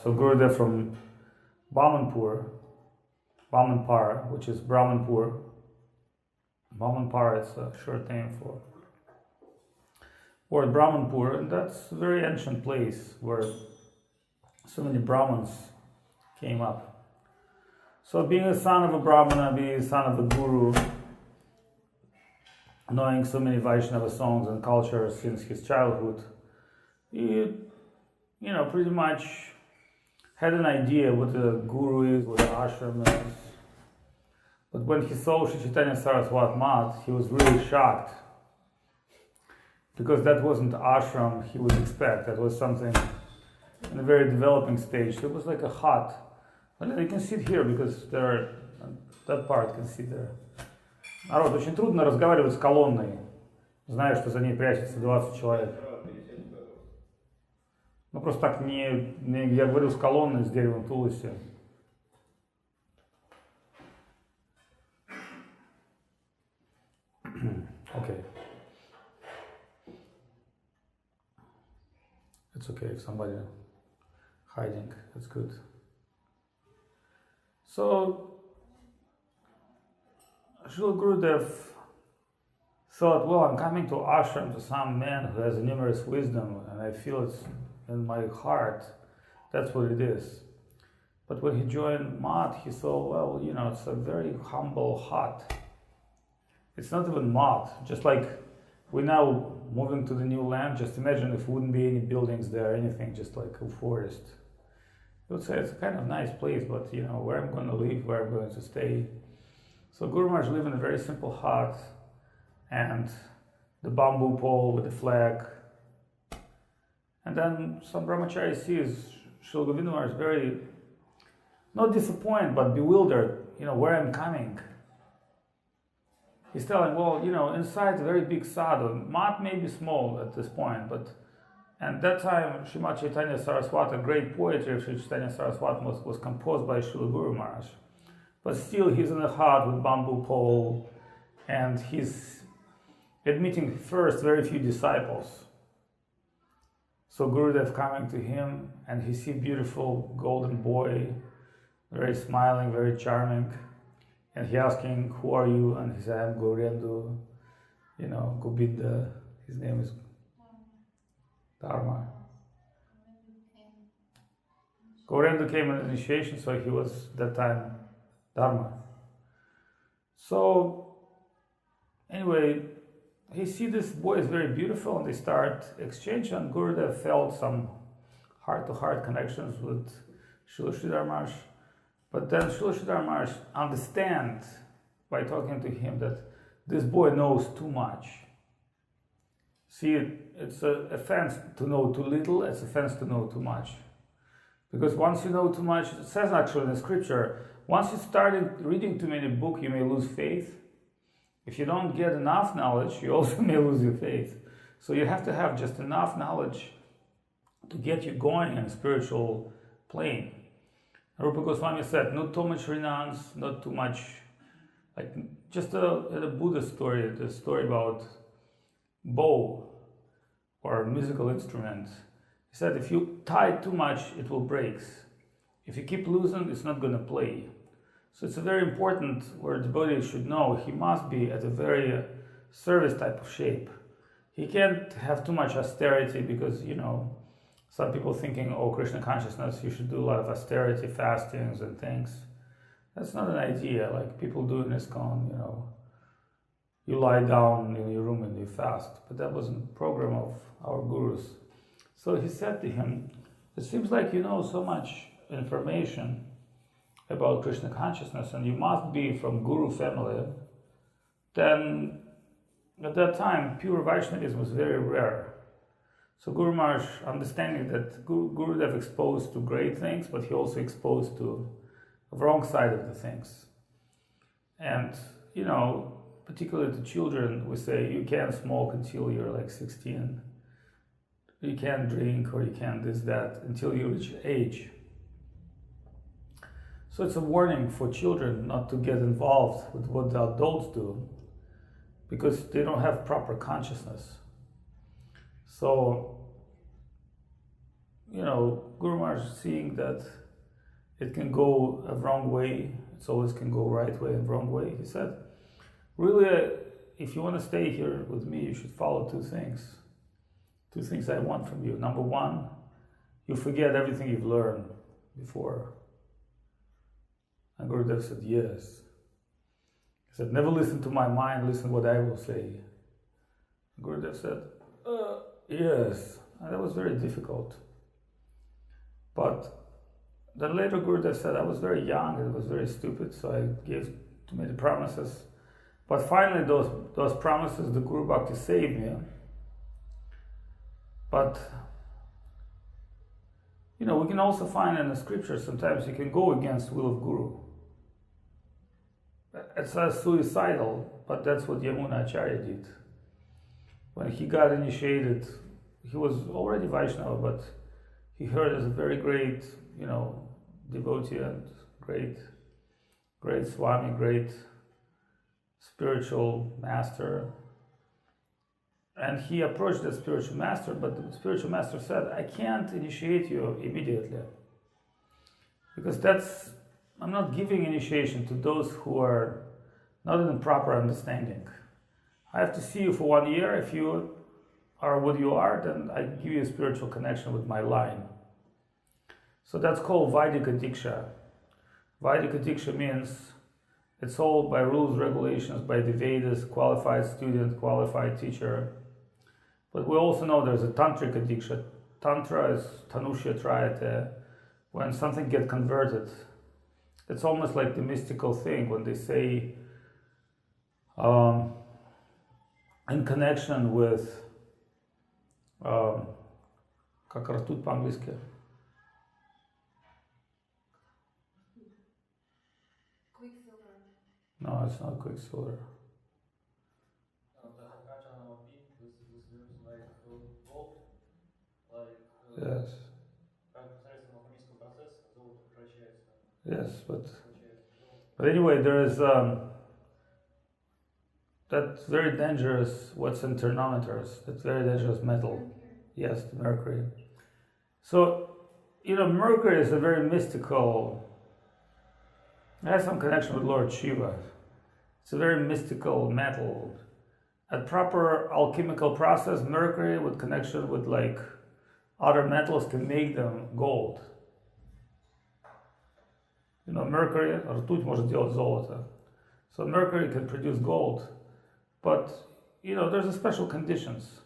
So Gurudev from Bamanpur, which is Brahmanpur. Bamanpur is a short name for word Brahmanpur, and that's a very ancient place where so many Brahmins came up. So being a son of a Brahmana, being a son of a Guru, knowing so many Vaishnava songs and cultures since his childhood, he, pretty much had an idea what a Guru is, what an ashram is. But when he saw Sri Chaitanya Saraswat Math, he was really shocked, because that wasn't the ashram he would expect. That was something in a very developing stage. So it was like a hut. And you can sit here, because that part can sit there. Народ, очень трудно разговаривать с колонной, зная, что за ней прячется 20 человек. Ну просто так я говорю с колонной, с деревом Туласи. Okay. It's okay if somebody hiding, that's good. So, Srila Gurudev thought, well, I'm coming to ashram to some man who has numerous wisdom, and I feel it's in my heart, that's what it is. But when he joined Math, he saw, well, it's a very humble hut. It's not even Math, just like we're now moving to the new land. Just imagine if wouldn't be any buildings there, anything, just like a forest. You would say it's a kind of nice place, but where I'm going to live, where I'm going to stay. So Guru Maharaj lived in a very simple hut, and the bamboo pole with the flag. And then some brahmachari sees Srila Govinda Maharaj very, not disappointed, but bewildered, where I'm coming. He's telling, well, inside a very big sadhu. Math may be small at this point, but at that time, Srimad Chaitanya Saraswati, great poetry of Sri Chaitanya Saraswati was composed by Srila Guru Maharaj. But still, he's in a hut with bamboo pole, and he's admitting first very few disciples. So Gurudev coming to him, and he see beautiful golden boy, very smiling, very charming. And he asking, who are you? And he said, I'm Gaurendu, Govinda. His name is Dharma. Gaurendu came in initiation, so he was that time Dharma. So, anyway, he see this boy is very beautiful, and they start exchange, and Gurudev felt some heart-to-heart connections with Srila Sridhar Maharaj. But then Srila Sridhar Maharaj understands by talking to him that this boy knows too much. See, it's an offense to know too little, it's an offense to know too much. Because once you know too much, it says actually in the scripture, once you start reading too many books, you may lose faith. If you don't get enough knowledge, you also may lose your faith. So you have to have just enough knowledge to get you going in a spiritual plane. Rupa Goswami said, not too much renounce, not too much, like just a Buddha story, the story about bow or musical instrument. He said, if you tie too much, it will break. If you keep losing, it's not going to play. So it's a very important where the devotee should know he must be at a very service type of shape. He can't have too much austerity because, some people thinking, oh, Krishna consciousness, you should do a lot of austerity, fastings and things. That's not an idea. Like people do in ISKCON, you lie down in your room and you fast. But that wasn't the program of our gurus. So he said to him, it seems like you know so much information about Krishna consciousness and you must be from Guru family. Then at that time, pure Vaishnavism was very rare. So Guru Maharaj, understanding that Gurudev exposed to great things, but he also exposed to the wrong side of the things. And, particularly to children, we say you can't smoke until you're like 16. You can't drink or you can't this, that, until you reach age. So it's a warning for children not to get involved with what the adults do because they don't have proper consciousness. So Guru Maharaj seeing that it can go a wrong way, it always can go right way and wrong way. He said, really, if you want to stay here with me, you should follow two things. Two things I want from you. Number one, you forget everything you've learned before. And Gurudev said, yes. He said, never listen to my mind, listen what I will say. Gurudev said, yes. And that was very difficult. But then later Gurudev said, I was very young and it was very stupid, so I gave too many promises. But finally those promises, the Guru Bhakti saved me. But, we can also find in the scriptures, sometimes you can go against the will of Guru. It's suicidal, but that's what Yamuna Acharya did. When he got initiated, he was already Vaishnava, but he heard as a very great, devotee and great Swami, great spiritual master. And he approached the spiritual master, but the spiritual master said, I can't initiate you immediately. Because I'm not giving initiation to those who are not in proper understanding. I have to see you for 1 year. If you are what you are, then I give you a spiritual connection with my line. So that's called Vaidika Diksha. Vaidika Diksha means it's all by rules, regulations, by the Vedas, qualified student, qualified teacher. But we also know there's a Tantrika Diksha. Tantra is Tanushya Trayate. When something gets converted, it's almost like the mystical thing when they say in connection with как ртуть по-английски? Quicksilver. No, it's not quicksilver. Yes. Yes, but anyway, there is that's very dangerous. What's in tournometers? That's very dangerous metal. Yes, the mercury. So, mercury is a very mystical. It has some connection with Lord Shiva. It's a very mystical metal. A proper alchemical process, mercury with connection with other metals can make them gold. Mercury, ртуть может делать золото. So mercury can produce gold. But, there's a special conditions.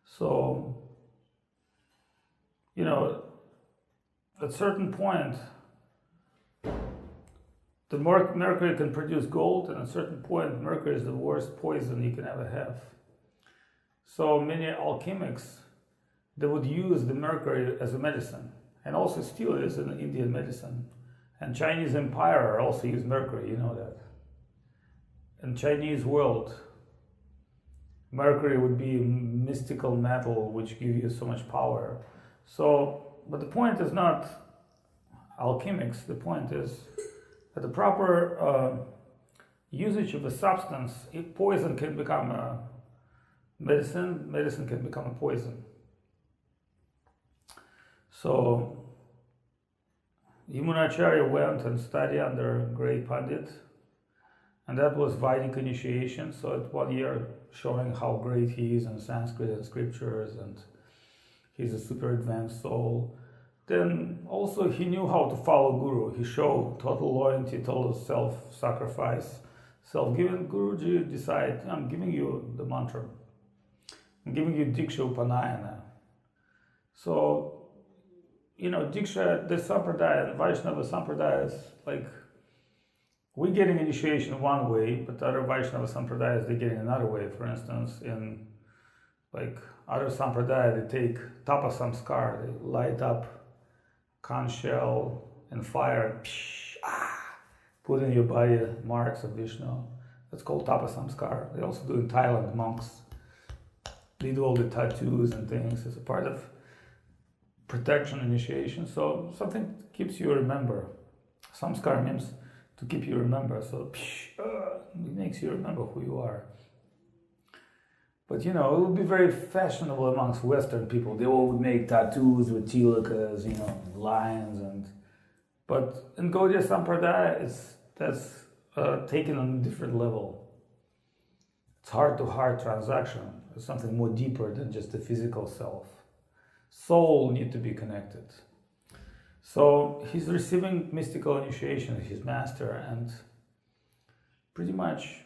So, at certain point, the mercury can produce gold, and at a certain point, mercury is the worst poison you can ever have. So many alchemics, they would use the mercury as a medicine, and also still is an Indian medicine. And Chinese empire also used mercury, you know that. In Chinese world, mercury would be a mystical metal which gives you so much power. So, but the point is not alchemics, the point is that the proper usage of a substance, if poison can become a medicine, medicine can become a poison. So, Yamunacharya went and studied under a great Pandit, and that was Vedic initiation. So at 1 year, showing how great he is in Sanskrit and scriptures, and he's a super advanced soul. Then also he knew how to follow Guru. He showed total loyalty, total self-sacrifice, self-giving. Guruji decided, I'm giving you the mantra. I'm giving you Diksha Upanayana. So, Diksha, the Sampradaya, Vaishnava Sampradaya is we're getting initiation one way, but other Vaishnava Sampradayas, they're getting another way. For instance, in other Sampradaya, they take Tapa Samskar, they light up conch shell and fire, put in your body marks of Vishnu. That's called Tapa Samskar. They also do in Thailand, monks. They do all the tattoos and things as a part of protection initiation. So something keeps you remember. Samskar means to keep you remember. So it makes you remember who you are. But it would be very fashionable amongst Western people. They all would make tattoos with tilakas, lions, but in Gaudiya Sampradaya, that's taken on a different level. It's heart-to-heart transaction. It's something more deeper than just the physical self. Soul need to be connected. So he's receiving mystical initiation of his master, and pretty much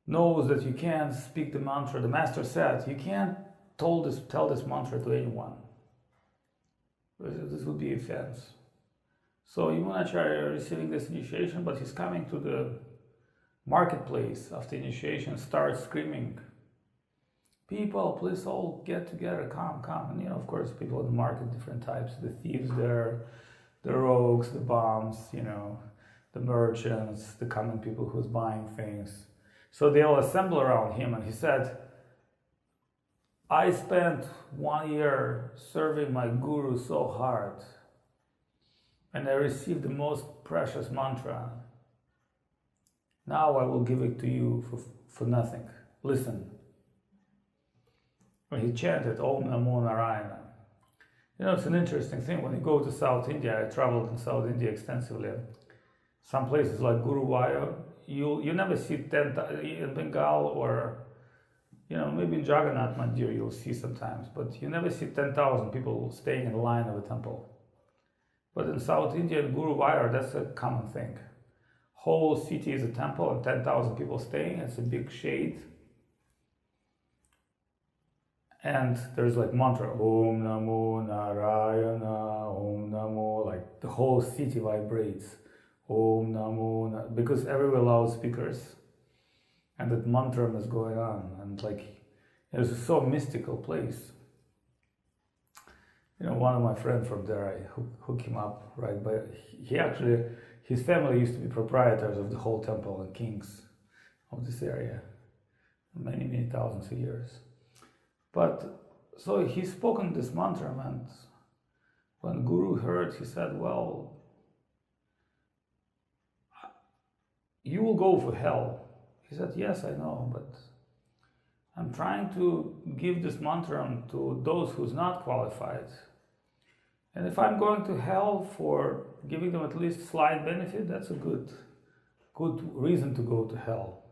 knows that you can't speak the mantra. The master said, you can't tell this mantra to anyone. This would be offense. So Yamunacharya receiving this initiation, but he's coming to the marketplace after initiation, starts screaming, people, please all get together, come. And of course, people in the market, different types, the thieves there, the rogues, the bums, the merchants, the common people who's buying things. So they all assemble around him, and he said, I spent 1 year serving my guru so hard, and I received the most precious mantra. Now I will give it to you for nothing. Listen. When he chanted Om Namo Narayana. It's an interesting thing. When you go to South India, I traveled in South India extensively. Some places like Guruvayur, you never see 10,000 in Bengal, or maybe in Jagannath Mandir you'll see sometimes, but you never see 10,000 people staying in line of a temple. But in South India, in Guruvayur, that's a common thing. Whole city is a temple and 10,000 people staying. It's a big shade. And there's mantra, Om Namo Narayana, Om Namo, the whole city vibrates. Om Namo, because everywhere loudspeakers, and that mantra is going on, and it's a so mystical place. One of my friends from there, I hook him up, right? But his family used to be proprietors of the whole temple and kings of this area, many thousands of years. But so he spoken this mantra, and when Guru heard, he said, well, you will go for hell. He said, yes, I know, but I'm trying to give this mantra to those who's not qualified. And if I'm going to hell for giving them at least slight benefit, that's a good reason to go to hell.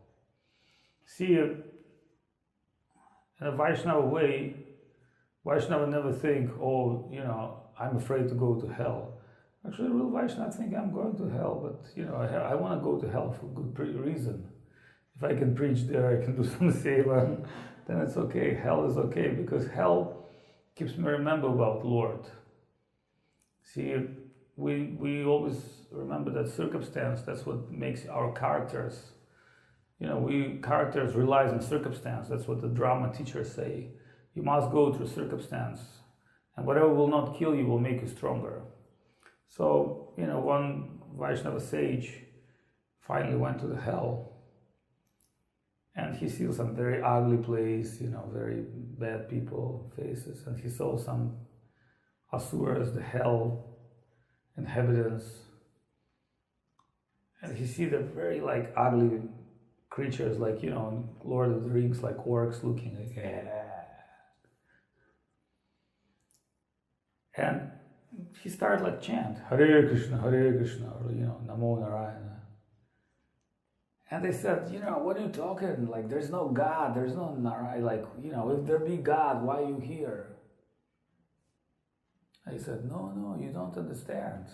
See, in a Vaishnava way, Vaishnava never think, I'm afraid to go to hell. Actually, real Vaishnava think I'm going to hell, but I want to go to hell for good reason. If I can preach there, I can do some seva, then it's okay. Hell is okay, because hell keeps me remember about Lord. See, we always remember that circumstance, that's what makes our characters. Characters relies on circumstance. That's what the drama teachers say. You must go through circumstance, and whatever will not kill you will make you stronger. So, one Vaishnava sage finally went to the hell, and he sees some very ugly place, very bad people, faces, and he saw some asuras, the hell inhabitants, and he see the very ugly creatures, Lord of the Rings, orcs looking and he started chant Hare Krishna, or Namo Narayana. And they said, what are you talking? There's no God, there's no Narayana. If there be God, why are you here? I said, no, you don't understand.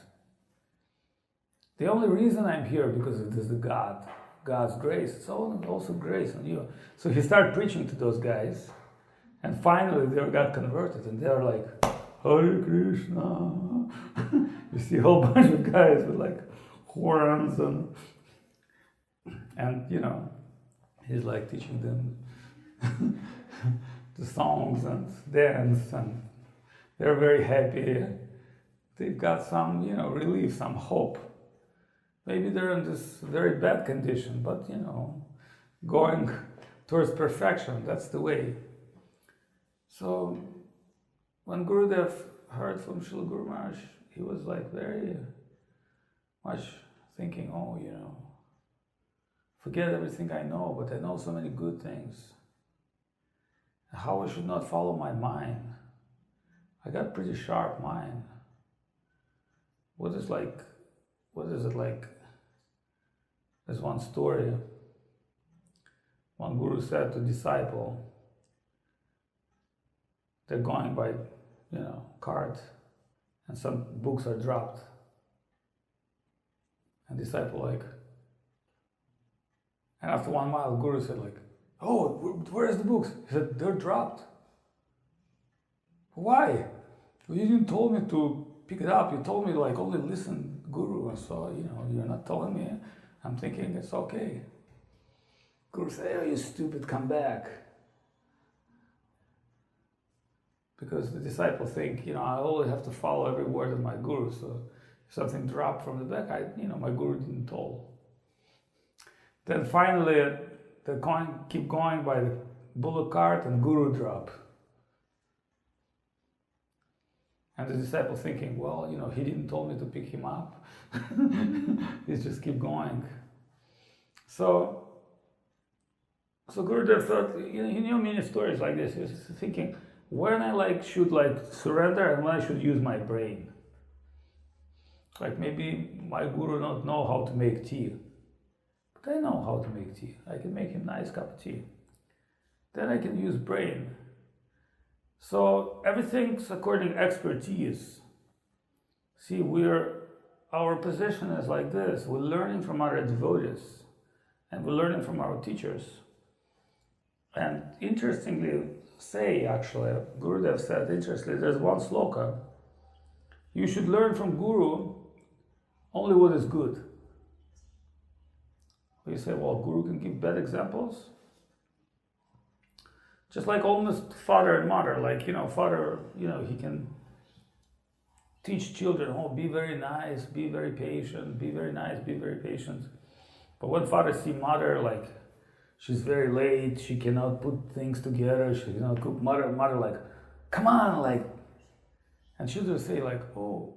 The only reason I'm here because of this God's grace. It's also grace on you. So he started preaching to those guys, and finally they got converted, and they're like, Hare Krishna. You see a whole bunch of guys with horns and he's teaching them the songs and dance, and they're very happy. They've got some, relief, some hope. Maybe they're in this very bad condition, but going towards perfection, that's the way. So when Gurudev heard from Srila Guru Maharaj, he was very much thinking, for forget everything I know, but I know so many good things. How I should not follow my mind. I got pretty sharp mind. What is it like? There's one story. One guru said to disciple, they're going by, cart, and some books are dropped. And disciple and after 1 mile, guru said oh, where's the books? He said, they're dropped. Why? Well, you didn't tell me to pick it up. You told me only listen, guru. And so, you're not telling me. I'm thinking it's okay. Guru said, oh, you stupid, come back. Because the disciple think, I always have to follow every word of my guru. So if something dropped from the back, my guru didn't tell. Then finally, they keep going by the bullock cart and guru drop. And the disciple thinking, well, he didn't tell me to pick him up. He just keep going. So Gurudev thought, he knew many stories like this. He was thinking, when I should surrender and when I should use my brain. Maybe my guru don't know how to make tea. But I know how to make tea. I can make him a nice cup of tea. Then I can use brain. So everything's according to expertise. See, our position is like this. We're learning from our devotees. And we're learning from our teachers. And interestingly, Gurudev said, there's one sloka. You should learn from Guru only what is good. You say, well, Guru can give bad examples. Just like almost father and mother, father, he can teach children, be very nice, be very patient, be very nice, be very patient. But when father see mother, she's very late, she cannot put things together, she cannot cook, mother come on, and children say oh,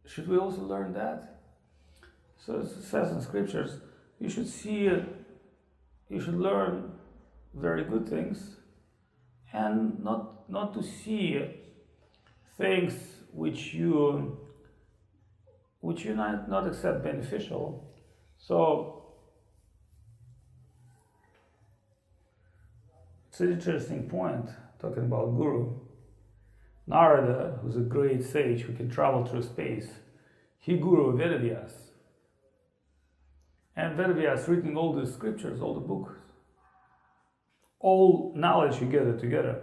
should we also learn that? So it says in scriptures, you should learn very good things, and not to see things which you not accept beneficial. So it's an interesting point talking about Guru. Narada, who's a great sage who can travel through space, he Guru Vedavyas. And Vedavyas reading all the scriptures, all the books. All knowledge you gather together.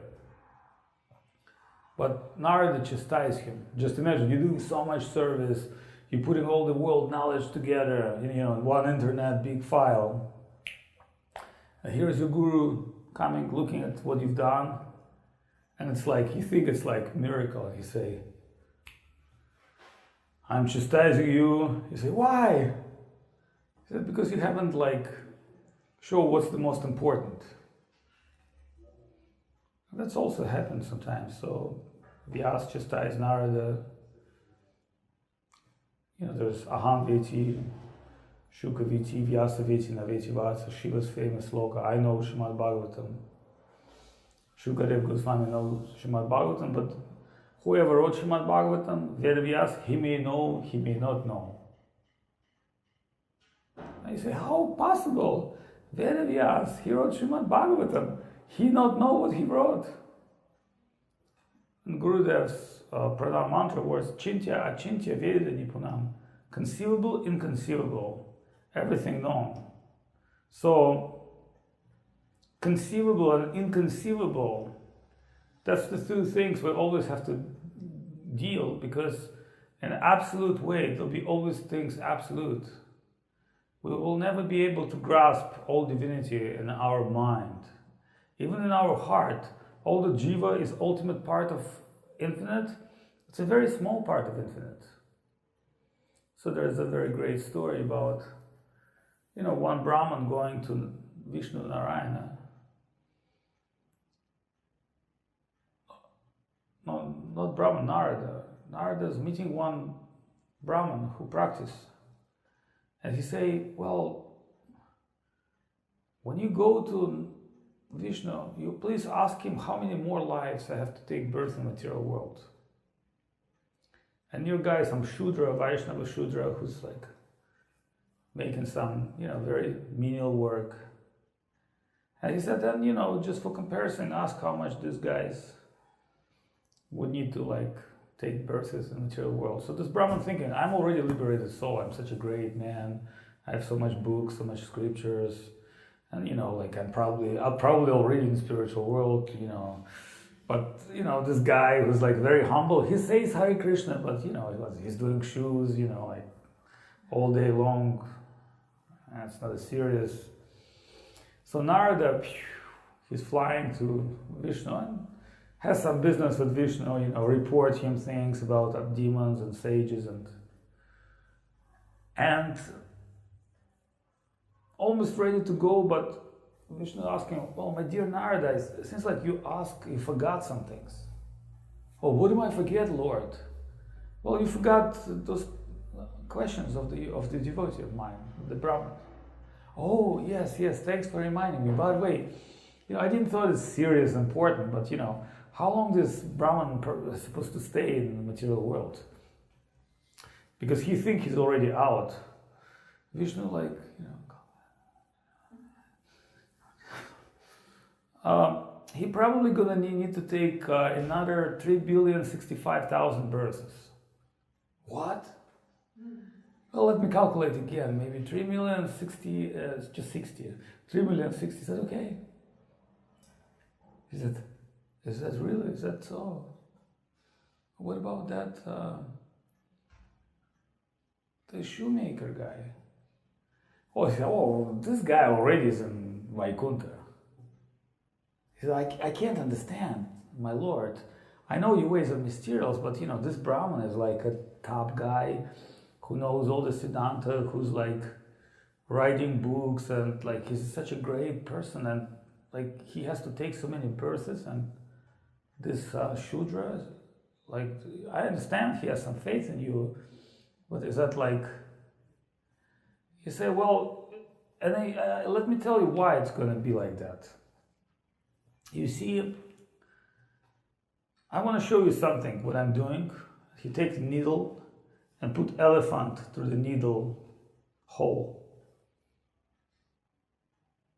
But Narada chastised him. Just imagine, you're doing so much service, you're putting all the world knowledge together, in one internet big file. And here's your guru coming, looking at what you've done, and it's you think it's miracle. You say, I'm chastising you. You say, why? He said, because you haven't show what's the most important. That's also happens sometimes. So Vyas chastised Narada. There's Aham Veti, Shuka Veti, Vyasa Veti, Naveti Vasa, Shiva's famous sloka. I know Srimad Bhagavatam. Shukadev Goswami knows Srimad Bhagavatam, but whoever wrote Srimad Bhagavatam, Vedavyas, he may know, he may not know. And you say, how possible? Vedavyas, he wrote Srimad Bhagavatam. He not know what he wrote. And Gurudev's pranam mantra was Chintya Achintya Veda Nipunam. Conceivable, inconceivable, everything known. So, conceivable and inconceivable, that's the two things we always have to deal, because in an absolute way, there'll be always things absolute. We will never be able to grasp all divinity in our mind. Even in our heart, all the jiva is ultimate part of infinite. It's a very small part of infinite. So there's a very great story about, one Brahman going to Vishnu Narayana. No, not Brahman, Narada. Narada is meeting one Brahman who practiced. And he say, well, when you go to Vishnu, you please ask him how many more lives I have to take birth in the material world. And your guy, some Shudra, Vaishnava Shudra, who's like making some, very menial work. And he said, then, just for comparison, ask how much these guys would need to like take births in the material world. So this Brahman thinking, I'm already liberated soul, I'm such a great man, I have so much books, so much scriptures, and I'm probably already in the spiritual world, but this guy who's like very humble, he says Hare Krishna, but he's doing shoes, like all day long, and it's not as serious. So Narada, he's flying to Vishnu and has some business with Vishnu, report him things about demons and sages and almost ready to go, but Vishnu asking, well, my dear Narada, it seems like you forgot some things. Oh, what do I forget, Lord? Well, you forgot those questions of the devotee of mine, the Brahman. Oh, yes, thanks for reminding me. By the way, I didn't thought it's serious and important, but how long this Brahman is supposed to stay in the material world? Because he thinks he's already out. Vishnu he probably gonna need to take another 3,065,000 births. What? Well, let me calculate again. Maybe 3,060,000, just 60. 3,060,000. Is that okay? Is that really? Is that so? What about that? The shoemaker guy. Oh, he said, this guy already is in Vaikuntha. He said, I can't understand, my lord. I know your ways are mysterious, but this Brahman is like a top guy who knows all the Siddhanta, who's like writing books, and like he's such a great person, and like he has to take so many births, and this Shudra, like I understand he has some faith in you, but is that like, you say, well, and let me tell you why it's going to be like that. You see, I want to show you something, what I'm doing. He takes a needle and put elephant through the needle hole.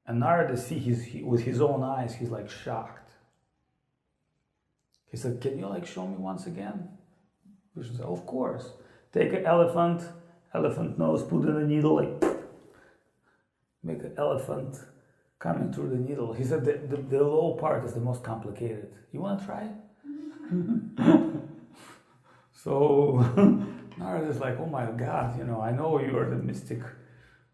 And Narada see with his own eyes, he's like shocked. He said, can you like show me once again? Vishnu said, of course. Take an elephant nose, put in a needle, like make an elephant coming through the needle. He said the low part is the most complicated. You want to try it? So Narada is like, oh my God, I know you are the mystic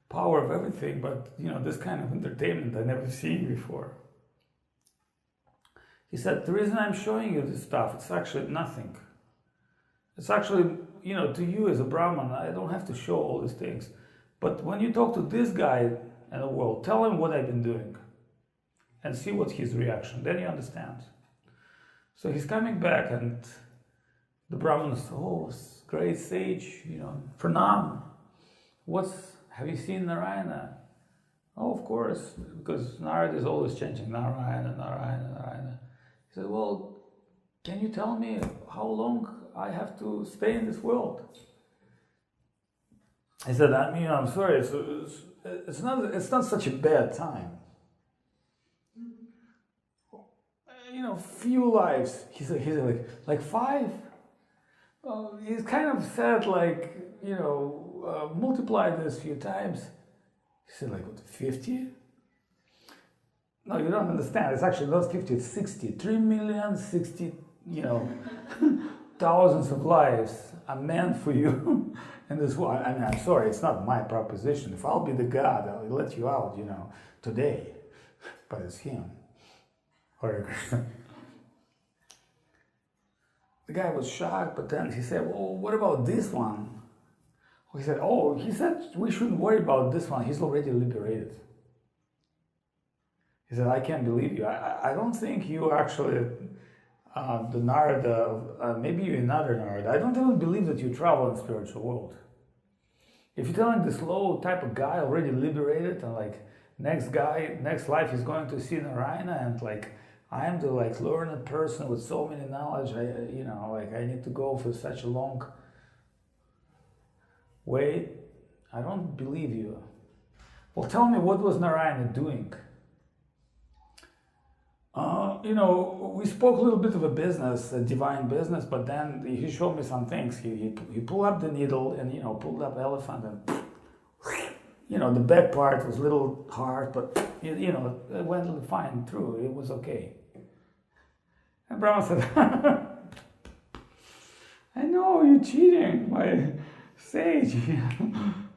power of everything, but this kind of entertainment I never seen before. He said, the reason I'm showing you this stuff, it's actually nothing. It's actually, to you as a Brahman, I don't have to show all these things. But when you talk to this guy in the world, tell him what I've been doing and see what's his reaction. Then you understand. So he's coming back, and the Brahman is, great sage, pranam. Have you seen Narayana? Oh, of course, because Narada is always chanting Narayana, Narayana, Narayana. He said, well, can you tell me how long I have to stay in this world? He said, I'm sorry, it's not such a bad time. Few lives. He said like 5. He's kind of said multiply this few times. He said like what, 50? No, you don't understand. It's actually not 50, it's 60. 3,060,000, thousands of lives are meant for you in this world. I'm sorry, it's not my proposition. If I'll be the God, I'll let you out, today. But it's him. The guy was shocked, but then he said, well, what about this one? He said, we shouldn't worry about this one. He's already liberated. He said, I can't believe you. I don't think you actually, the Narada, maybe you're another Narada. I don't even believe that you travel in the spiritual world. If you're telling this low type of guy already liberated and like next life he's going to see Narayana, and like I am the like learned person with so many knowledge. I need to go for such a long way. I don't believe you. Well, tell me, what was Narayana doing? We spoke a little bit of a business, a divine business, but then he showed me some things. He pulled up the needle and, pulled up elephant and, the back part was a little hard, but, it went fine through. It was okay. And Brahma said, I know you're cheating, my sage.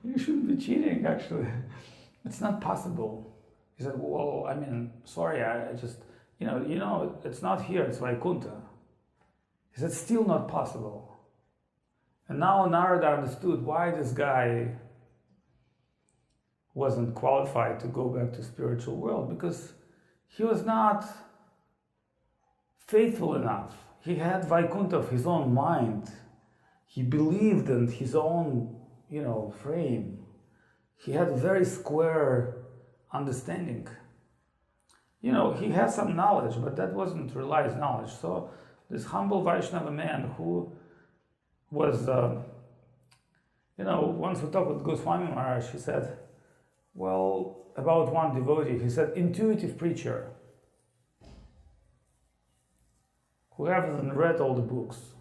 You shouldn't be cheating, actually. It's not possible. He said, well, sorry, I just... it's not here, it's Vaikuntha. He said, still not possible. And now Narada understood why this guy wasn't qualified to go back to spiritual world, because he was not faithful enough. He had Vaikuntha of his own mind. He believed in his own, frame. He had a very square understanding. He had some knowledge, but that wasn't realized knowledge. So this humble Vaishnava man who was, once we talked with Goswami Maharaj, he said, about one devotee, he said, intuitive preacher, who hasn't read all the books.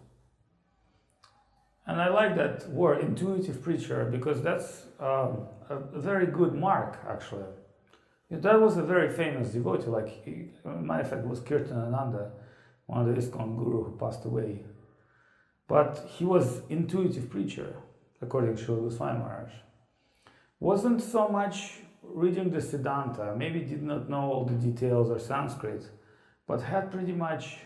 And I like that word, intuitive preacher, because that's a very good mark, actually. That was a very famous devotee, matter of fact, it was Kirtanananda, one of the ISKCON guru who passed away. But he was intuitive preacher, according to Srila Goswami Maharaj. Wasn't so much reading the Siddhanta, maybe did not know all the details or Sanskrit, but had pretty much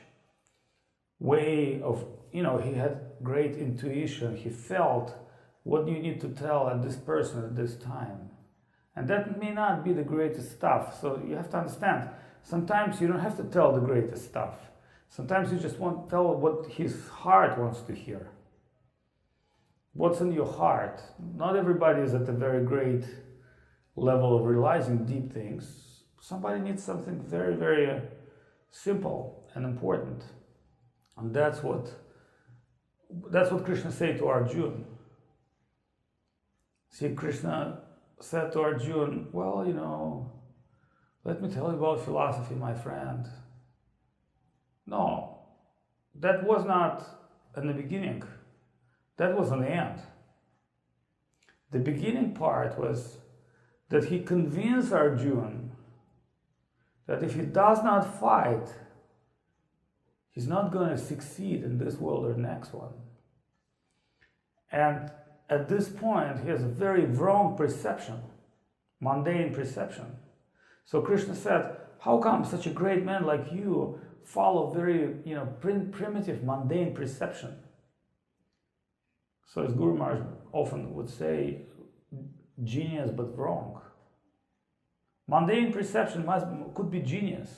way of, he had great intuition. He felt what you need to tell at this person at this time. And that may not be the greatest stuff. So you have to understand, sometimes you don't have to tell the greatest stuff. Sometimes you just want to tell what his heart wants to hear. What's in your heart? Not everybody is at a very great level of realizing deep things. Somebody needs something very, very simple and important. And that's what Krishna said to Arjuna. See, Krishna said to Arjuna, let me tell you about philosophy, my friend. No, that was not in the beginning. That was in the end. The beginning part was that he convinced Arjuna that if he does not fight, he's not going to succeed in this world or next one. And at this point, he has a very wrong perception, mundane perception. So Krishna said, how come such a great man like you follow very, primitive, mundane perception? So as Guru Maharaj often would say, genius but wrong. Mundane perception could be genius.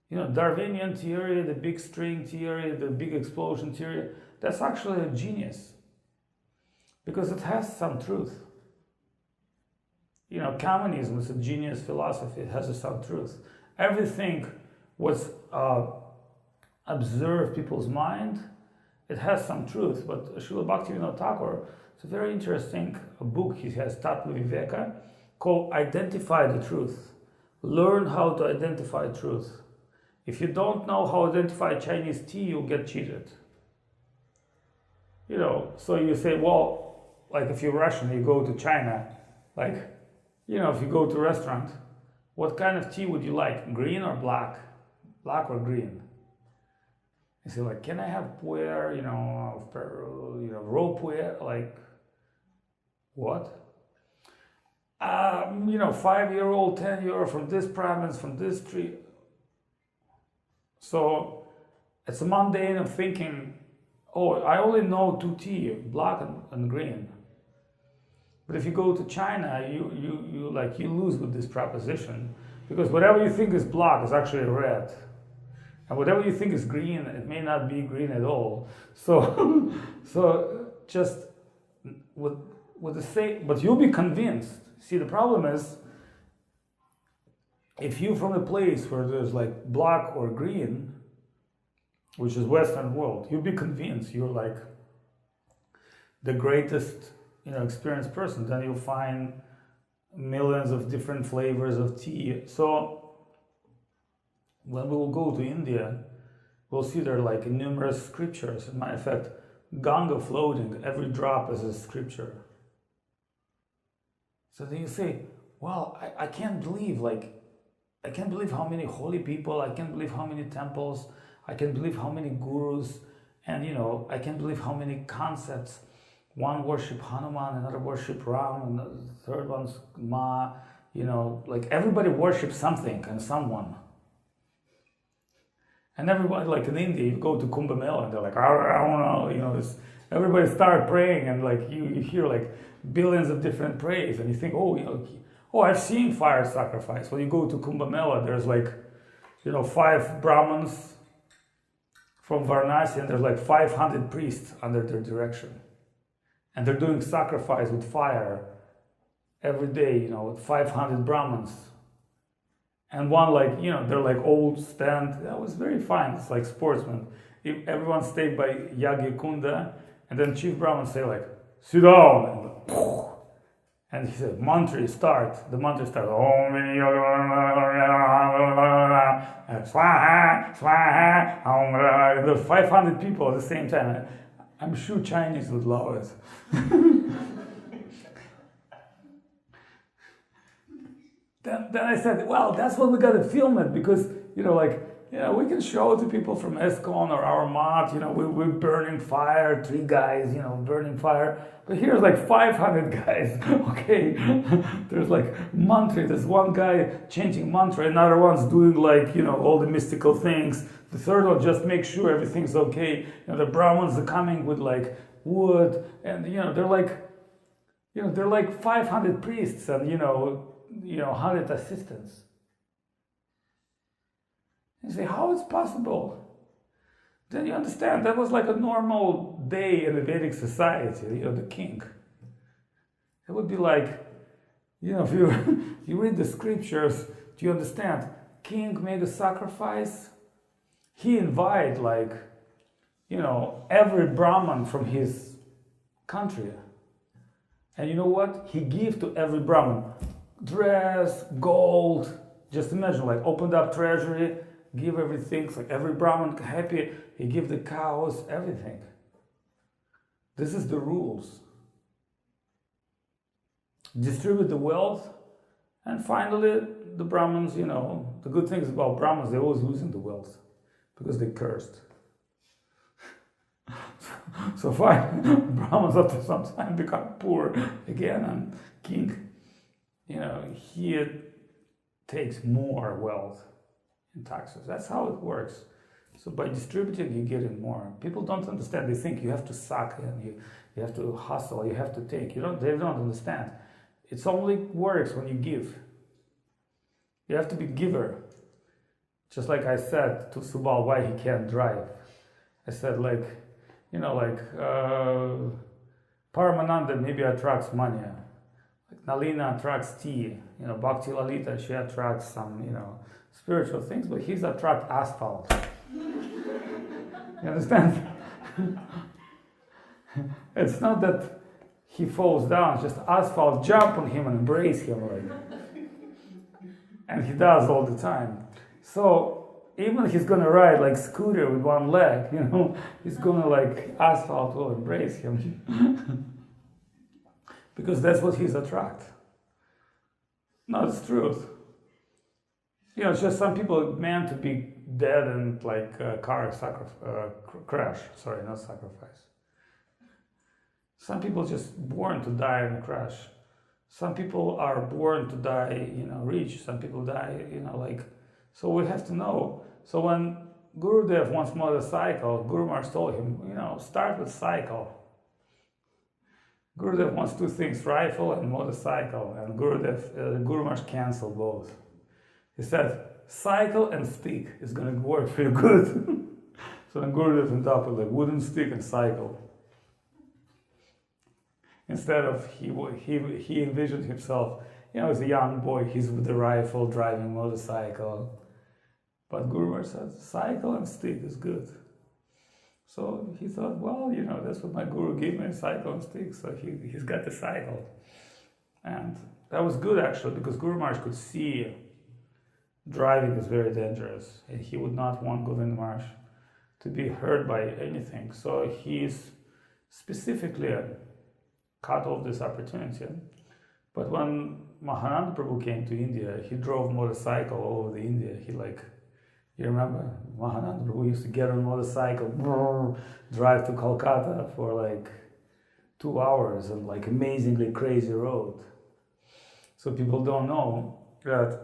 Darwinian theory, the big string theory, the big explosion theory, that's actually a genius. Because it has some truth. Communism is a genius philosophy. It has some truth. Everything was observed people's mind. It has some truth. But Srila Bhaktivinoda Thakur, it's a very interesting book he has, Tattva Viveka, called Identify the Truth. Learn how to identify truth. If you don't know how to identify Chinese tea, you'll get cheated. So you say, if you're Russian, you go to China, if you go to a restaurant, what kind of tea would you like? Green or black? Black or green? You say, can I have puer, raw puer? What? 5-year-old, 10-year-old from this province, from this tree. So it's a mundane of thinking, I only know 2 tea, black and green. But if you go to China, you lose with this proposition, because whatever you think is black is actually red, and whatever you think is green, it may not be green at all. So, just with the same, but you'll be convinced. See, the problem is, if you're from a place where there's like black or green, which is Western world, you'll be convinced you're like the greatest, experienced person. Then you'll find millions of different flavors of tea. So when we will go to India, we'll see there are like numerous scriptures. As a matter of fact, Ganga floating, every drop is a scripture. So then you say, well, I can't believe how many holy people, I can't believe how many temples, I can't believe how many gurus, and I can't believe how many concepts. One worship Hanuman, another worship Ram, and the third one's Ma, like everybody worships something and someone. And everybody, like in India, you go to Kumbh Mela and they're like, I don't know, everybody start praying, and like you hear like billions of different praise, and you think, oh, I've seen fire sacrifice. When you go to Kumbh Mela, there's like, 5 Brahmins from Varanasi, and there's like 500 priests under their direction. And they're doing sacrifice with fire every day, with 500 Brahmins. And one they're like old stand. That was very fine. It's like sportsmen. Everyone stayed by Yagya Kunda, and then Chief Brahman say like, sit down. And he said, mantra start. The mantra starts. Swaha, swaha. There's 500 people at the same time. I'm sure Chinese would love it. Then I said, well, that's what we got to film it, because, we can show it to people from ISKCON or our mat, we're burning fire, 3 guys, burning fire. But here's like 500 guys, okay? There's like mantra, there's one guy chanting mantra, another one's doing like, all the mystical things. The third one just makes sure everything's okay. The Brahmins are coming with like wood, and they're like 500 priests and 100 assistants. You say, how is possible? Then you understand that was like a normal day in the Vedic society. The king. It would be like, if you read the scriptures, do you understand? King made a sacrifice. He invited every Brahman from his country. And you know what? He gave to every Brahman dress, gold. Just imagine, like, opened up treasury, give everything. It's like every Brahman happy. He give the cows, everything. This is the rules. Distribute the wealth, and finally the Brahmins, the good things about Brahmins, they're always losing the wealth because they cursed. So fine, Brahmins after some time become poor again, and king, he takes more wealth in taxes. That's how it works. So by distributing, you get in more. People don't understand. They think you have to suck in, you have to hustle, you have to take. They don't understand. It only works when you give. You have to be giver. Just like I said to Subal why he can't drive. I said Paramananda maybe attracts money. Like Nalina attracts tea. Bhakti Lalita, she attracts some, spiritual things, but he's attract asphalt. You understand? It's not that he falls down, it's just asphalt jump on him and embrace him. And he does all the time. So even if he's gonna ride like scooter with one leg, he's gonna asphalt will embrace him. Because that's what he's attract. No, it's truth. It's just some people are meant to be dead in car crash. Sorry, not sacrifice. Some people just born to die in a crash. Some people are born to die, rich. Some people die, so we have to know. So when Gurudev wants motorcycle, Guru Maharaj told him, start with cycle. Gurudev wants 2 things, rifle and motorcycle, and Guru Maharaj canceled both. He said, cycle and stick is going to work for you good. So then Gurudev ended up with wooden stick and cycle. Instead of, he envisioned himself, as a young boy, he's with the rifle, driving motorcycle. But Guru Maharaj said, cycle and stick is good. So he thought, well, that's what my guru gave me, a cycle and stick. So he's got the cycle. And that was good, actually, because Guru Maharaj could see driving is very dangerous. And he would not want Govinda Maharaj to be hurt by anything. So he's specifically cut off this opportunity. But when Mahananda Prabhu came to India, he drove motorcycle all over the India. You remember? Mahananda Prabhu used to get on a motorcycle, drive to Kolkata for 2 hours on amazingly crazy road. So people don't know that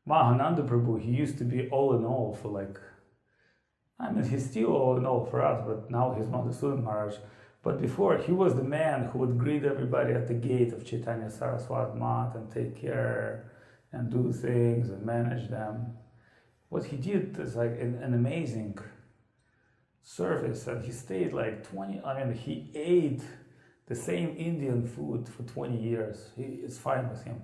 Mahananda Prabhu, he used to be all in all for he's still all in all for us, but now he's Madhusudan Maharaj. But before, he was the man who would greet everybody at the gate of Chaitanya Saraswat Math and take care and do things and manage them. What he did is an amazing service, and he stayed 20, he ate the same Indian food for 20 years. It's fine with him.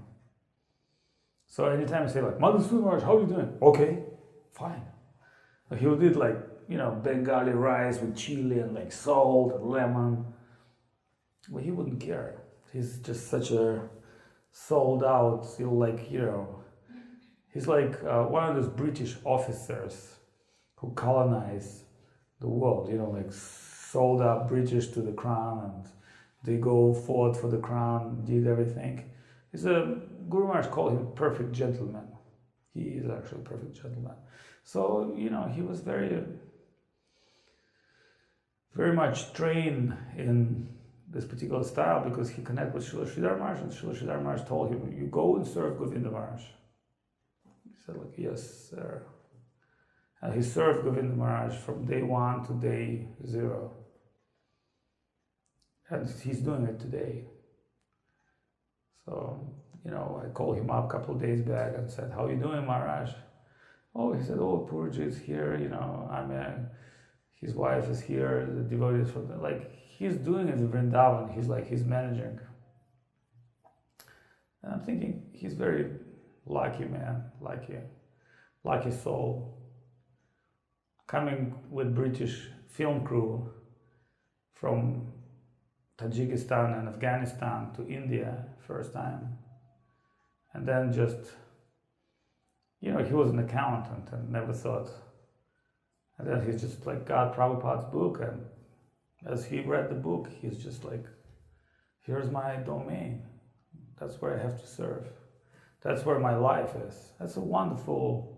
So anytime you say Madhusudan Maharaj, how are you doing? Okay, fine. He would eat Bengali rice with chili and salt and lemon. But he wouldn't care. He's just such a sold out, he's one of those British officers who colonized the world, sold out British to the crown, and they fought for the crown, did everything. Guru Maharaj called him perfect gentleman. He is actually a perfect gentleman. So, he was very, very much trained in this particular style because he connected with Srila Sridhar Maharaj, and Srila Sridhar Maharaj told him, you go and serve Govinda Maharaj. He said, yes, sir. And he served Govinda Maharaj from day 1 to day 0. And he's doing it today. So, I called him up a couple of days back and said, how are you doing, Maharaj? Oh, he said, Purji is here, his wife is here, the devotees from he's doing it in Vrindavan, he's managing. And I'm thinking, he's very lucky man, lucky soul. Coming with British film crew from Tajikistan and Afghanistan to India first time. And then just, he was an accountant and never thought. And then he's just got Prabhupada's book, and as he read the book, he's just here's my domain. That's where I have to serve. That's where my life is. That's a wonderful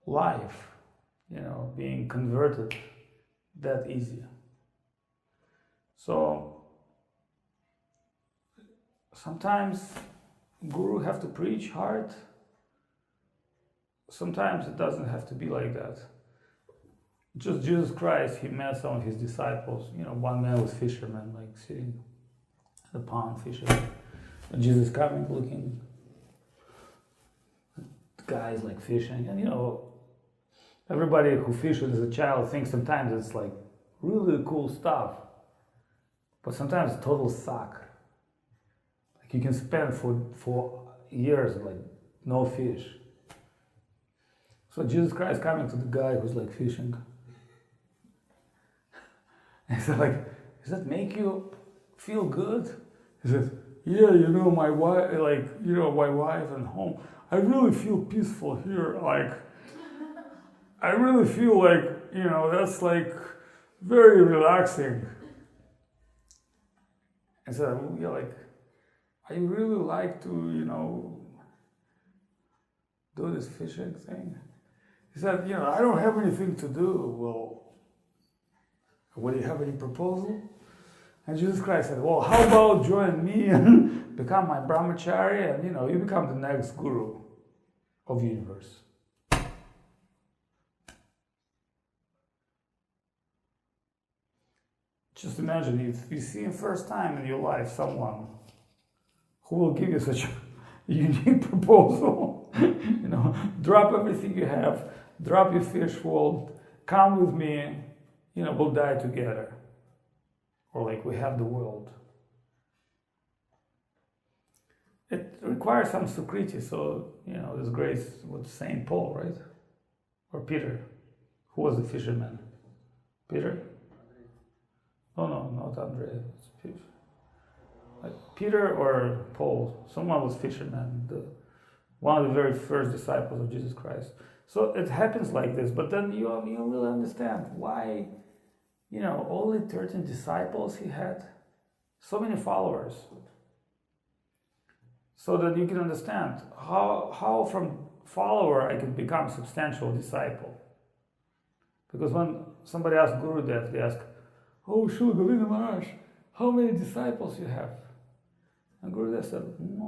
life, being converted that easy. So sometimes Guru have to preach hard. Sometimes it doesn't have to be like that. Just Jesus Christ, he met some of his disciples. One man was fisherman, sitting at the pond fishing. And Jesus coming, looking. The guys fishing. And everybody who fishes as a child thinks sometimes it's really cool stuff. But sometimes it's total suck. You can spend for years no fish. So Jesus Christ coming to the guy who's fishing. And he said does that make you feel good? He said, yeah, my wife, my wife and home. I really feel peaceful here. I really feel that's very relaxing. I said, yeah, I really like to, do this fishing thing. He said, I don't have anything to do. Well, will you have any proposal? And Jesus Christ said, well, how about join me and become my brahmachari, and you become the next guru of the universe. Just imagine if you see first time in your life someone who will give you such a unique proposal, drop everything you have, drop your fish world, come with me, we'll die together. Or we have the world. requires some sukriti. So, this grace with Saint Paul, right? Or Peter. Who was the fisherman? Peter? No, not Andre. It's Peter. Peter or Paul. Someone was fisherman. One of the very first disciples of Jesus Christ. So it happens like this, but then you really understand why, only 13 disciples he had, so many followers. So that you can understand how from follower I can become substantial disciple. Because when somebody asks Gurudev, they ask, "Oh, Srila Govinda Maharaj, how many disciples you have?" And Gurudev said, "No,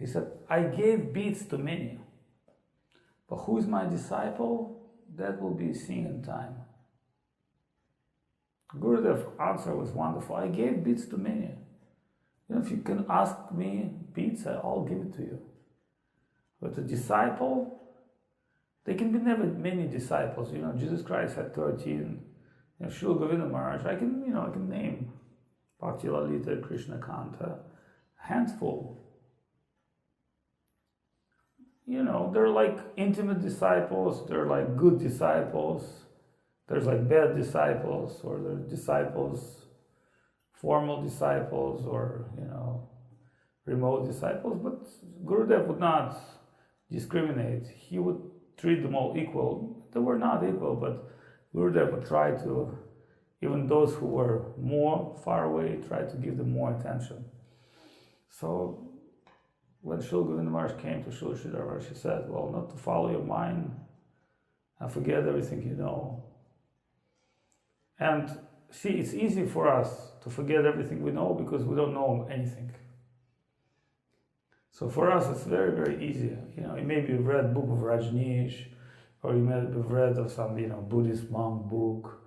He said, I gave beads to many. But who is my disciple? That will be seen in time." Gurudev's answer was wonderful. I gave beads to many. If you can ask me beads, I'll give it to you. But a disciple, there can be never many disciples. Jesus Christ had 13. Srila Govinda Maharaj, I can name Bhakti Lalita, Krishna Kanta, handful. They're like intimate disciples, they're like good disciples, there's like bad disciples, or they're disciples, formal disciples, or, remote disciples, but Gurudev would not discriminate. He would treat them all equal. They were not equal, but Gurudev would try to, even those who were more far away, try to give them more attention. So, when Srila Govinda Maharaj came to Srila Sridhar Maharaj, he said, well, not to follow your mind and forget everything you know. And see, it's easy for us to forget everything we know because we don't know anything. So for us, it's very, very easy. Maybe you've read book of Rajneesh, or you may have read of some, Buddhist monk book,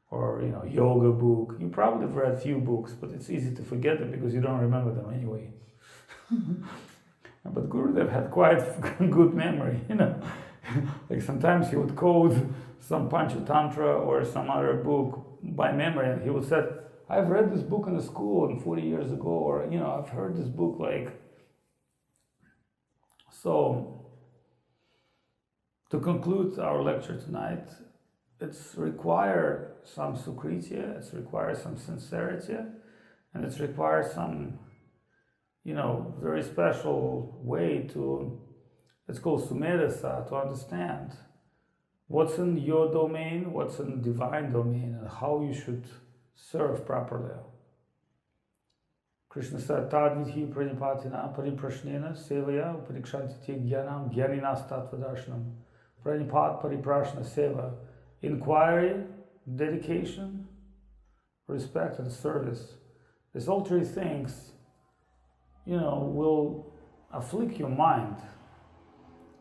or, yoga book. You probably have read few books, but it's easy to forget them because you don't remember them anyway. But Gurudev had quite good memory, Like sometimes he would quote some Panchatantra or some other book by memory, and he would say, I've read this book in the school 40 years ago, or, I've heard this book So, to conclude our lecture tonight, it's require some sukriti, it's require some sincerity, and it's require some, very special way to, it's called sumedasa, to understand what's in your domain, what's in divine domain, and how you should serve properly. Krishna said, Tadvidhi pranipatina pariprashnena sevaya uparikshantiti jnanam jnaninas tattvadarshanam. Pranipat pariprashna seva. Inquiry, dedication, respect, and service. These all three things, will afflict your mind.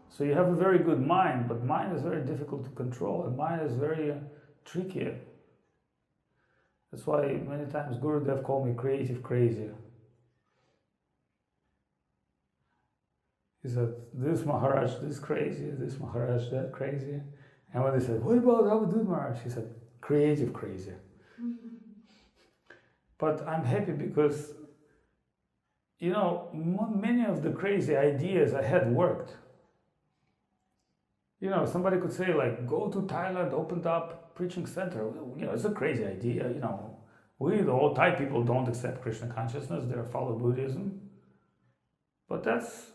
So you have a very good mind, but mind is very difficult to control, and mind is very tricky. That's why many times Gurudev called me creative crazy. He said, this Maharaj, this crazy, this Maharaj, that crazy. And when they said, what about Avadhut Maharaj? He said, creative crazy. But I'm happy because, many of the crazy ideas I had worked. Somebody could say go to Thailand, opened up preaching center. It's a crazy idea, We, the old Thai people, don't accept Krishna consciousness, they follow Buddhism. But that's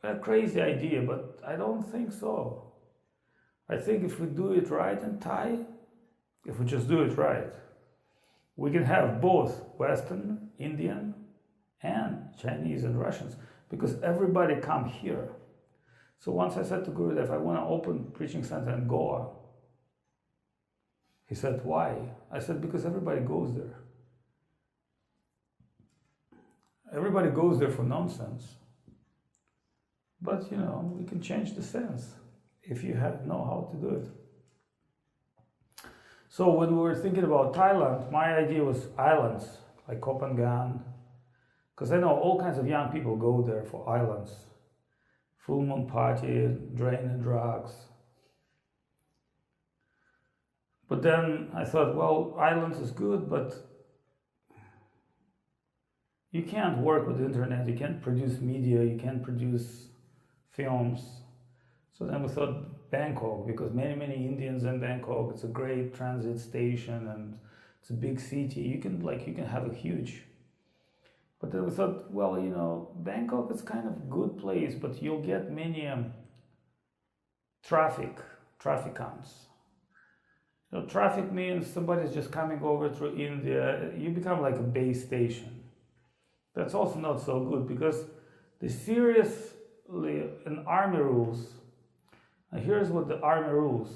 a crazy idea, but I don't think so. I think if we do it right in Thai, if we just do it right, we can have both Western, Indian, and Chinese and Russians, because everybody come here. So once I said to Gurudev, I want to open preaching center in Goa. He said, why? I said, because everybody goes there. Everybody goes there for nonsense. But, we can change the sense if you know how to do it. So when we were thinking about Thailand, my idea was islands, like Koh Phangan, because I know all kinds of young people go there for islands. Full moon party, draining drugs. But then I thought, well, islands is good, but you can't work with the internet, you can't produce media, you can't produce films. So then we thought Bangkok, because many Indians in Bangkok, it's a great transit station and it's a big city. You can have a huge. But then we thought, well, Bangkok is kind of a good place, but you'll get many traffic counts. Traffic means somebody's just coming over through India. You become like a base station. That's also not so good, because the seriously in army rules. And here's what the army rules.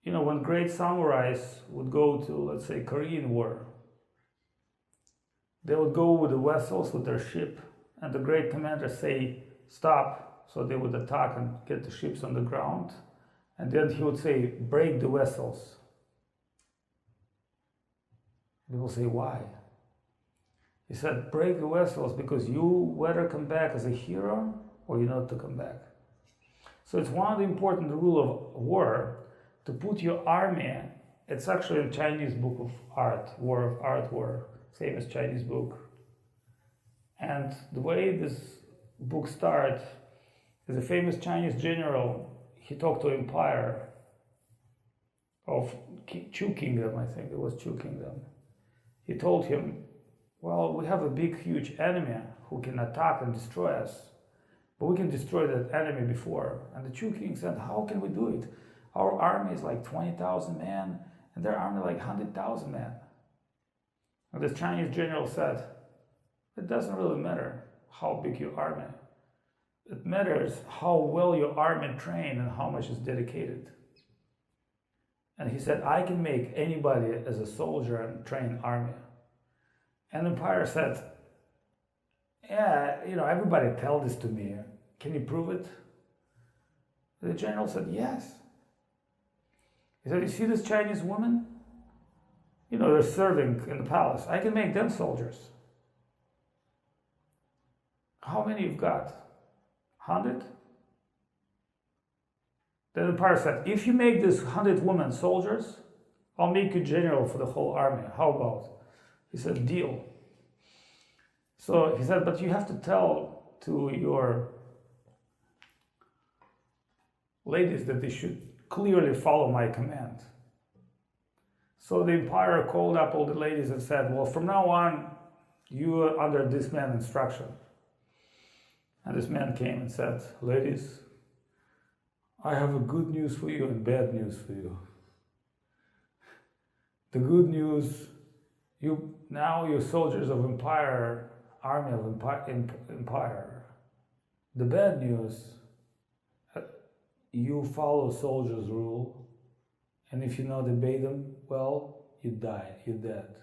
When great samurais would go to, let's say, Korean War, they would go with the vessels, with their ship, and the great commander say, stop. So they would attack and get the ships on the ground. And then he would say, break the vessels. People say, why? He said, break the vessels because you whether come back as a hero or you're not to come back. So it's one of the important rules of war to put your army. It's actually a Chinese book of art, War of Art, War, famous Chinese book. And the way this book starts is a famous Chinese general. He talked to empire of Chu Kingdom, I think it was Chu Kingdom. He told him, well, we have a big, huge enemy who can attack and destroy us, but we can destroy that enemy before. And the Chu King said, how can we do it? Our army is like 20,000 men, and their army like 100,000 men. And the Chinese general said, it doesn't really matter how big your army. It matters how well your army trained and how much is dedicated. And he said, I can make anybody as a soldier and train army. And the empire said, yeah, everybody tell this to me. Can you prove it? The general said, yes. He said, you see this Chinese woman? They're serving in the palace. I can make them soldiers. How many you've got? 100? Then the empire said, if you make this 100 women soldiers, I'll make you general for the whole army. How about? He said, deal. So he said, but you have to tell to your ladies that they should clearly follow my command. So the empire called up all the ladies and said, well, from now on, you are under this man's instruction. And this man came and said, ladies, I have a good news for you and bad news for you. The good news, you're soldiers of empire, army of empire. The bad news, you follow soldiers' rule, and if you not obey them, well, you die, you're dead.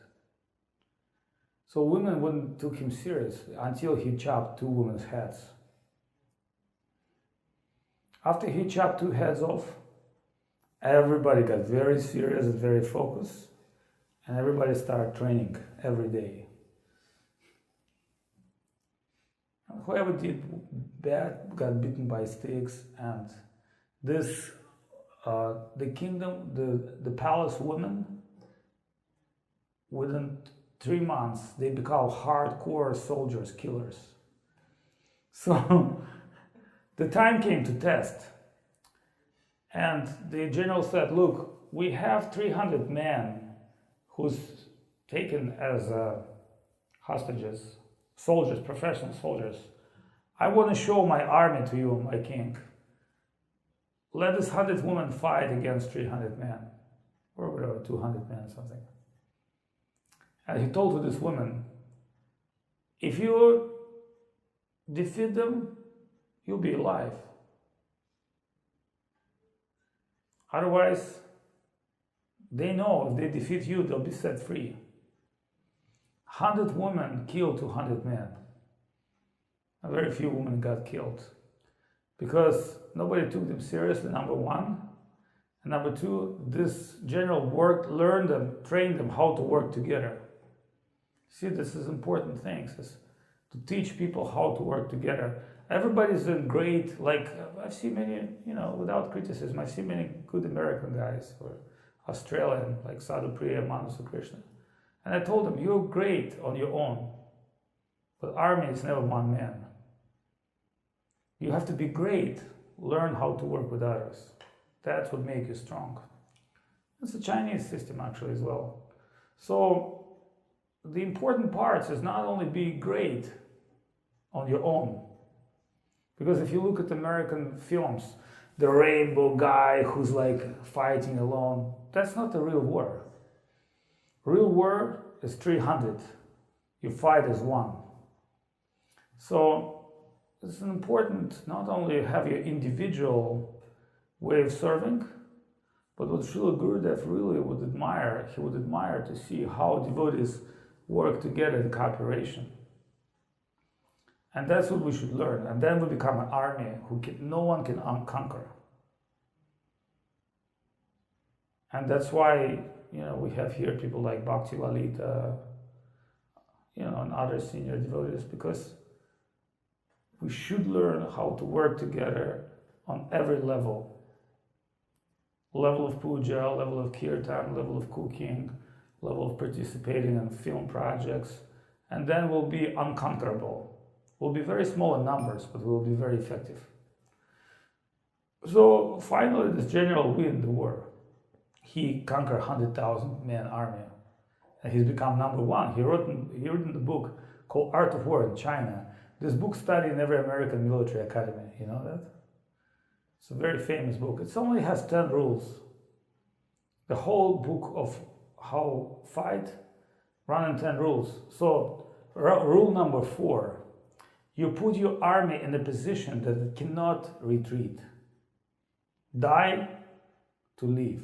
So women wouldn't took him seriously until he chopped 2 women's heads. After he chopped 2 heads off, everybody got very serious and very focused, and everybody started training every day. Whoever did bad got beaten by sticks, and this, the kingdom, the palace women, within 3 months, they become hardcore soldiers, killers. So the time came to test. And the general said, look, we have 300 men who's taken as hostages, soldiers, professional soldiers. I want to show my army to you, my king. Let this 100 women fight against 300 men, or whatever, 200 men, something. And he told to this woman, if you defeat them, you'll be alive. Otherwise, they know if they defeat you, they'll be set free. 100 women killed 200 men. And very few women got killed. Because nobody took them seriously, number one. And number two, this general learned them, trained them how to work together. See, this is important things, is to teach people how to work together. Everybody's doing great, like I've seen many, without criticism, I've seen many good American guys or Australian, like Sadhu Priya, Manu Krishna. And I told them, you're great on your own. But army is never one man. You have to be great, learn how to work with others. That's what makes you strong. It's a Chinese system actually as well. So the important parts is not only be great on your own, because if you look at American films, the rainbow guy who's like fighting alone, that's not the real war. Real war is 300. You fight as one. So it's important not only have your individual way of serving, but what Srila Gurudev really would admire, he would admire to see how devotees work together in cooperation. And that's what we should learn. And then we become an army who no one can conquer. And that's why, we have here people like Bhakti Valita, and other senior devotees, because we should learn how to work together on every level. Level of puja, level of kirtan, level of cooking, level of participating in film projects, and then we'll be unconquerable. We'll be very small in numbers, but we'll be very effective. So finally, this general win the war. He conquered 100,000 man army, and he's become number one. He written the book called Art of War in China. This book studied in every American military academy. You know that? It's a very famous book. It only has 10 rules. The whole book of how fight run in 10 rules. So rule number 4, you put your army in a position that it cannot retreat. Die to live.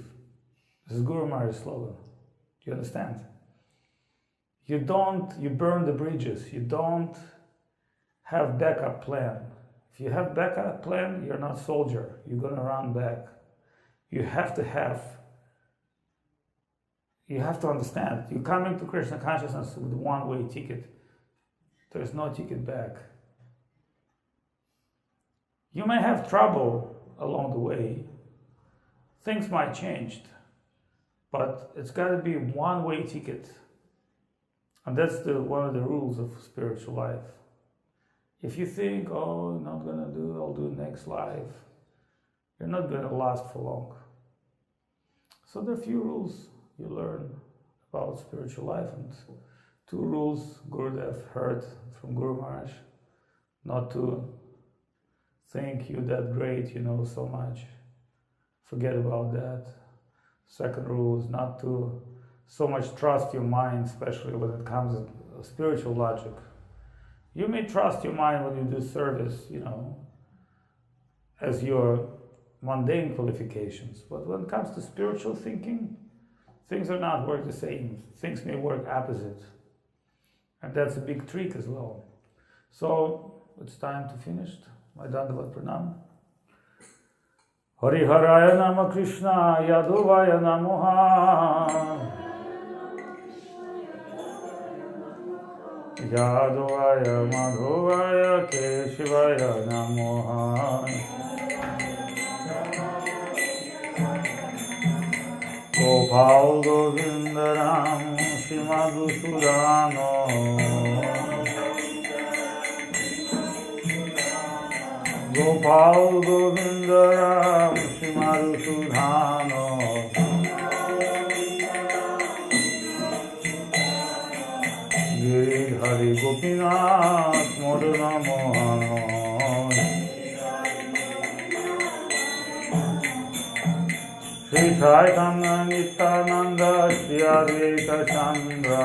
This is Guru Maharaj's slogan. Do you understand? You burn the bridges. You don't have backup plan. If you have backup plan, you're not soldier. You're going to run back. You have to understand. You're coming to Krishna consciousness with one-way ticket. There's no ticket back. You may have trouble along the way. Things might change. But it's got to be one-way ticket. And that's one of the rules of spiritual life. If you think, I'm not going to do, I'll do next life, you're not going to last for long. So there are a few rules you learn about spiritual life, and 2 rules Gurudev heard from Guru Maharaj: not to think you're that great, you know so much. Forget about that. Second rule is not to so much trust your mind, especially when it comes to spiritual logic. You may trust your mind when you do service, as your mundane qualifications. But when it comes to spiritual thinking, things are not work the same. Things may work opposite. And that's a big trick as well. So it's time to finish. My Dandavat Pranam. Hari Haraya Nama Krishna Yaduvaya Namoha Yaduvaya Madhuvaya Keshivaya Namoha Gopal Govindaram Shimadu Sudano Gopal Govindaram Shimadu Sudhano Giridhari Gopinath Modana Mohano Shri Chaitanya Nityananda Shri Advaita Chandra